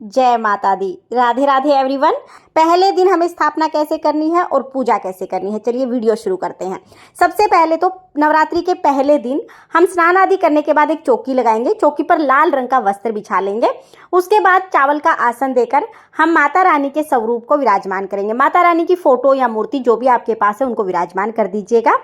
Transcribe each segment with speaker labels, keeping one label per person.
Speaker 1: जय माता दी। राधे राधे एवरीवन। पहले दिन हमें स्थापना कैसे करनी है और पूजा कैसे करनी है, चलिए वीडियो शुरू करते हैं। सबसे पहले तो नवरात्रि के पहले दिन हम स्नान आदि करने के बाद एक चौकी लगाएंगे। चौकी पर लाल रंग का वस्त्र बिछा लेंगे। उसके बाद चावल का आसन देकर हम माता रानी के स्वरूप को विराजमान करेंगे। माता रानी की फोटो या मूर्ति जो भी आपके पास है उनको विराजमान कर दीजिएगा।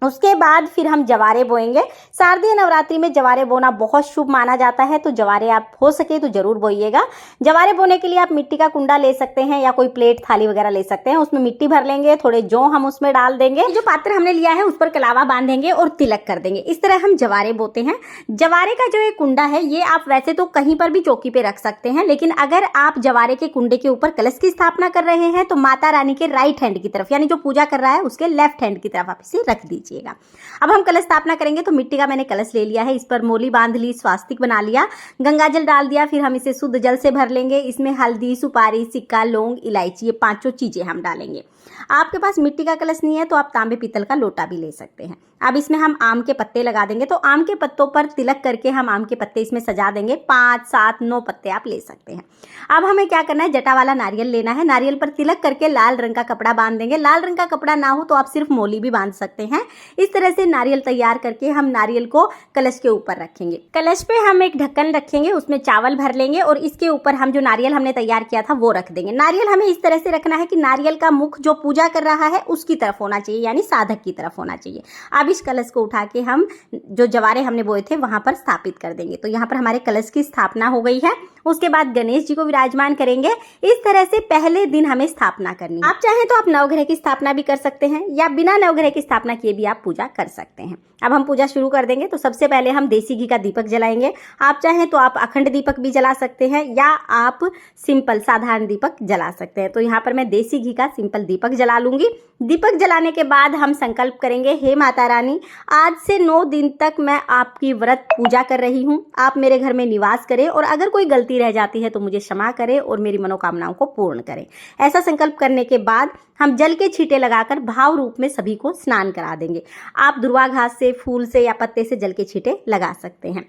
Speaker 1: उसके बाद फिर हम जवारे बोएंगे। शारदीय नवरात्रि में जवारे बोना बहुत शुभ माना जाता है, तो जवारे आप हो सके तो जरूर बोइएगा। जवारे बोने के लिए आप मिट्टी का कुंडा ले सकते हैं या कोई प्लेट थाली वगैरह ले सकते हैं। उसमें मिट्टी भर लेंगे, थोड़े जौ हम उसमें डाल देंगे। जो पात्र हमने लिया है उस पर कलावा बांधेंगे और तिलक कर देंगे। इस तरह हम जवारे बोते हैं। जवारे का जो ये कुंडा है ये आप वैसे तो कहीं पर भी चौकी पे रख सकते हैं, लेकिन अगर आप जवारे के कुंडे के ऊपर कलश की स्थापना कर रहे हैं तो माता रानी के राइट हैंड की तरफ, यानी जो पूजा कर रहा है उसके लेफ्ट हैंड की तरफ आप इसे रख दीजिए। अब हम कलश स्थापना करेंगे तो मिट्टी का मैंने कलश ले लिया है, इस पर मोली बांध ली, स्वास्तिक बना लिया, गंगा जल डाल दिया। फिर हम इसे शुद्ध जल से भर लेंगे। इसमें हल्दी, सुपारी, सिक्का, लौंग, इलायची, ये पांचों चीजें हम डालेंगे। आपके पास मिट्टी का कलश नहीं है तो आप तांबे पीतल का लोटा भी ले सकते हैं। अब इसमें हम आम के पत्ते लगा देंगे, तो आम के पत्तों पर तिलक करके हम आम के पत्ते इसमें सजा देंगे। 5, 7, 9 पत्ते आप ले सकते हैं। अब हमें क्या करना है, जटा वाला नारियल लेना है। नारियल पर तिलक करके लाल रंग का कपड़ा बांध देंगे। लाल रंग का कपड़ा ना हो तो आप सिर्फ मोली भी बांध सकते हैं। इस तरह से नारियल तैयार करके हम नारियल को कलश के ऊपर रखेंगे। कलश पे हम एक ढक्कन रखेंगे, उसमें चावल भर लेंगे और इसके ऊपर हम जो नारियल हमने तैयार किया था वो रख देंगे। नारियल हमें इस तरह से रखना है कि नारियल का मुख जो पूजा कर रहा है उसकी तरफ होना चाहिए, यानी साधक की तरफ होना चाहिए। अब इस कलश को उठा के हम जो जवारे हमने बोए थे वहां पर स्थापित कर देंगे। तो यहाँ पर हमारे कलश की स्थापना हो गई है। उसके बाद गणेश जी को विराजमान करेंगे। इस तरह से पहले दिन हमें स्थापना करनी है। आप चाहें तो आप नवग्रह की स्थापना भी कर सकते हैं या बिना नवग्रह की स्थापना किए भी आप पूजा कर सकते हैं। अब हम पूजा शुरू कर देंगे। तो सबसे पहले हम देसी घी का दीपक जलाएंगे। आप चाहें तो आप अखंड दीपक भी जला सकते हैं या आप सिंपल साधारण दीपक जला सकते हैं। तो यहाँ पर मैं देसी घी का सिंपल दीपक जला लूंगी। दीपक जलाने के बाद हम संकल्प करेंगे, हे माता रानी, आज से 9 दिन तक मैं आपकी व्रत पूजा कर रही हूँ। आप मेरे घर में निवास करें और अगर कोई गलती रह जाती है तो मुझे क्षमा करें और मेरी मनोकामनाओं को पूर्ण करें। ऐसा संकल्प करने के बाद हम जल के छींटे लगाकर भाव रूप में सभी को स्नान करा देंगे। आप दुर्वा घास से, फूल से या पत्ते से जल के छींटे लगा सकते हैं।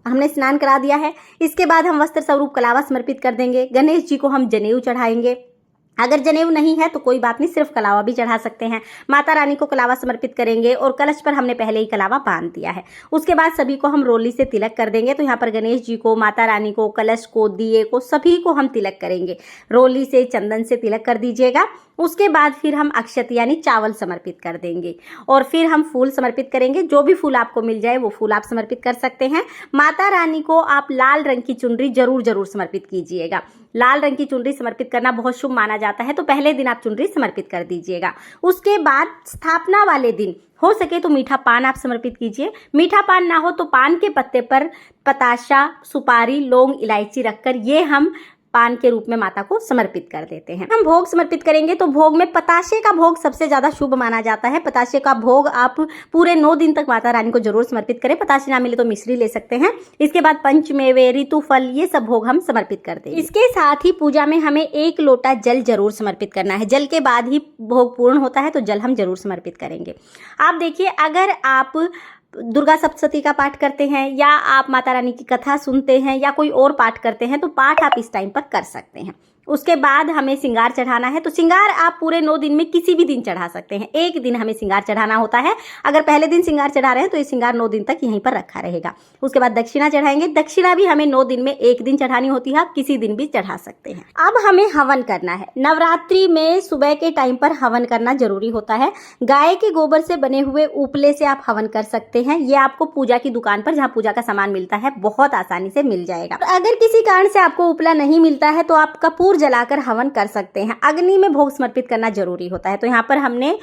Speaker 1: हमने स्नान करा दिया है। इसके बाद हम वस्त्र स्वरूप कलावा समर्पित कर देंगे। गणेश जी को हम जनेऊ चढ़ाएंगे। अगर जनेऊ नहीं है तो कोई बात नहीं, सिर्फ कलावा भी चढ़ा सकते हैं। माता रानी को कलावा समर्पित करेंगे और कलश पर हमने पहले ही कलावा बांध दिया है। उसके बाद सभी को हम रोली से तिलक कर देंगे। तो यहाँ पर गणेश जी को, माता रानी को, कलश को, दिए को, सभी को हम तिलक करेंगे। रोली से, चंदन से तिलक कर दीजिएगा। उसके बाद फिर हम अक्षत यानी चावल समर्पित कर देंगे और फिर हम फूल समर्पित करेंगे। जो भी फूल आपको मिल जाए वो फूल आप समर्पित कर सकते हैं। माता रानी को आप लाल रंग की चुनरी जरूर समर्पित कीजिएगा। लाल रंग की चुनरी समर्पित करना बहुत शुभ माना जाता है, तो पहले दिन आप चुनरी समर्पित कर दीजिएगा। उसके बाद स्थापना वाले दिन हो सके तो मीठा पान आप समर्पित कीजिए। मीठा पान ना हो तो पान के पत्ते पर पताशा, सुपारी, लौंग, इलायची रखकर ये हम पान के रूप में माता को समर्पित कर देते हैं। हम भोग समर्पित करेंगे तो भोग में पताशे का भोग सबसे ज्यादा शुभ माना जाता है। पताशे का भोग आप पूरे 9 दिन तक माता रानी को जरूर समर्पित करें। पताशे ना मिले तो मिश्री ले सकते हैं। इसके बाद पंचमेवे, ऋतु फल, ये सब भोग हम समर्पित करते हैं। इसके साथ ही पूजा में हमें 1 लोटा जल जरूर समर्पित करना है। जल के बाद ही भोग पूर्ण होता है, तो जल हम जरूर समर्पित करेंगे। आप देखिए, अगर आप दुर्गा सप्तशती का पाठ करते हैं या आप माता रानी की कथा सुनते हैं या कोई और पाठ करते हैं तो पाठ आप इस टाइम पर कर सकते हैं। उसके बाद हमें श्रृंगार चढ़ाना है। तो श्रृंगार आप पूरे 9 दिन में किसी भी दिन चढ़ा सकते हैं। एक दिन हमें श्रृंगार चढ़ाना होता है। अगर पहले दिन श्रृंगार चढ़ा रहे हैं तो ये श्रृंगार 9 दिन तक यहीं पर रखा रहेगा। उसके बाद दक्षिणा चढ़ाएंगे। दक्षिणा भी हमें 9 दिन में एक दिन चढ़ानी होती है, आप किसी दिन भी चढ़ा सकते हैं। अब हमें हवन करना है। नवरात्रि में सुबह के टाइम पर हवन करना जरूरी होता है। गाय के गोबर से बने हुए उपले से आप हवन कर सकते हैं। ये आपको पूजा की दुकान पर, जहाँ पूजा का सामान मिलता है, बहुत आसानी से मिल जाएगा। अगर किसी कारण से आपको उपला नहीं मिलता है तो आप कपूर जलाकर हवन कर सकते हैं। अग्नि में भोग समर्पित करना जरूरी होता है। तो यहाँ पर हमने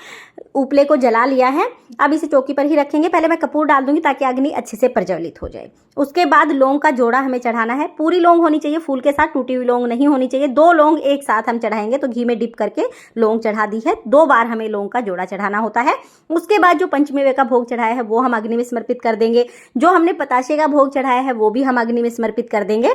Speaker 1: उपले को जला लिया है। अब इसे चौकी पर ही रखेंगे। पहले मैं कपूर डाल दूंगी ताकि अग्नि अच्छे से प्रज्वलित हो जाए। उसके बाद लौंग का जोड़ा हमें चढ़ाना है। पूरी लौंग होनी चाहिए, फूल के साथ टूटी हुई लौंग नहीं होनी चाहिए। 2 लौंग एक साथ हम चढ़ाएंगे। तो घी में डिप करके लौंग चढ़ा दी है। 2 बार हमें लौंग का जोड़ा चढ़ाना होता है। उसके बाद जो पंचमेवे का भोग चढ़ाया है वो हम अग्नि में समर्पित कर देंगे। जो हमने पताशे का भोग चढ़ाया है वो भी हम अग्नि में समर्पित कर देंगे।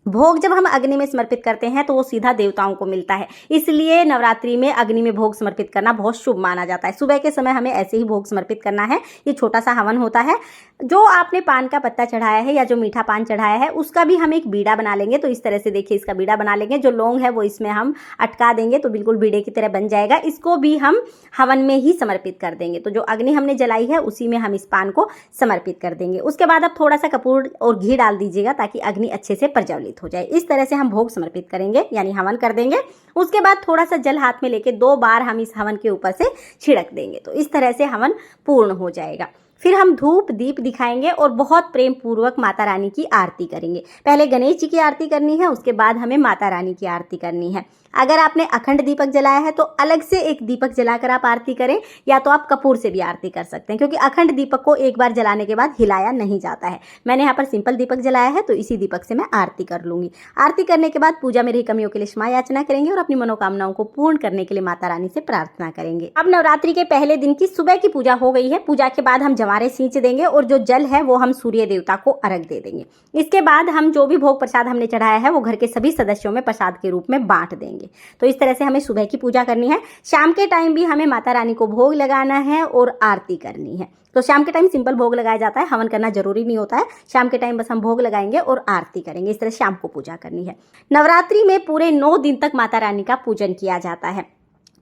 Speaker 1: भोग जब हम अग्नि में समर्पित करते हैं तो वो सीधा देवताओं को मिलता है, इसलिए नवरात्रि में अग्नि में भोग समर्पित करना बहुत शुभ माना जाता है। सुबह के समय हमें ऐसे ही भोग समर्पित करना है। ये छोटा सा हवन होता है। जो आपने पान का पत्ता चढ़ाया है या जो मीठा पान चढ़ाया है उसका भी हम एक बीड़ा बना लेंगे। तो इस तरह से देखिए इसका बीड़ा बना लेंगे। जो लौंग है वो इसमें हम अटका देंगे तो बिल्कुल बीड़े की तरह बन जाएगा। इसको भी हम हवन में ही समर्पित कर देंगे। तो जो अग्नि हमने जलाई है उसी में हम इस पान को समर्पित कर देंगे। उसके बाद आप थोड़ा सा कपूर और घी डाल दीजिएगा ताकि अग्नि अच्छे से प्रज्वलित हो जाए। इस तरह से हम भोग समर्पित करेंगे यानी हवन कर देंगे। उसके बाद थोड़ा सा जल हाथ में लेके 2 बार हम इस हवन के ऊपर से छिड़क देंगे। तो इस तरह से हवन पूर्ण हो जाएगा। फिर हम धूप दीप दिखाएंगे और बहुत प्रेम पूर्वक माता रानी की आरती करेंगे। पहले गणेश जी की आरती करनी है, उसके बाद हमें माता रानी की आरती करनी है। अगर आपने अखंड दीपक जलाया है तो अलग से एक दीपक जलाकर आप आरती करें, या तो आप कपूर से भी आरती कर सकते हैं, क्योंकि अखंड दीपक को एक बार जलाने के बाद हिलाया नहीं जाता है। मैंने यहाँ पर सिंपल दीपक जलाया है तो इसी दीपक से मैं आरती कर लूंगी। आरती करने के बाद पूजा में रही कमियों के लिए क्षमा याचना करेंगे और अपनी मनोकामनाओं को पूर्ण करने के लिए माता रानी से प्रार्थना करेंगे। अब नवरात्रि के पहले दिन की सुबह की पूजा हो गई है। पूजा के बाद हम जवारे सींच देंगे और जो जल है वो हम सूर्य देवता को अर्घ दे देंगे। इसके बाद हम जो भी भोग प्रसाद हमने चढ़ाया है वो घर के सभी सदस्यों में प्रसाद के रूप में बांट देंगे। तो इस तरह से हमें सुबह की पूजा करनी है। शाम के टाइम भी हमें माता रानी को भोग लगाना है और आरती करनी है। तो शाम के टाइम सिंपल भोग लगाया जाता है, हवन करना जरूरी नहीं होता है। शाम के टाइम बस हम भोग लगाएंगे और आरती करेंगे। इस तरह शाम को पूजा करनी है। नवरात्रि में पूरे 9 दिन तक माता रानी का पूजन किया जाता है।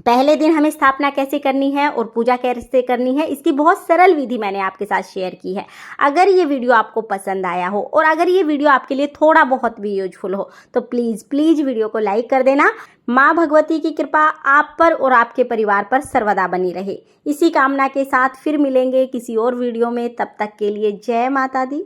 Speaker 1: पहले दिन हमें स्थापना कैसे करनी है और पूजा कैसे करनी है, इसकी बहुत सरल विधि मैंने आपके साथ शेयर की है। अगर ये वीडियो आपको पसंद आया हो और अगर ये वीडियो आपके लिए थोड़ा बहुत भी यूजफुल हो तो प्लीज़ प्लीज़ वीडियो को लाइक कर देना। माँ भगवती की कृपा आप पर और आपके परिवार पर सर्वदा बनी रहे। इसी कामना के साथ फिर मिलेंगे किसी और वीडियो में। तब तक के लिए जय माता दी।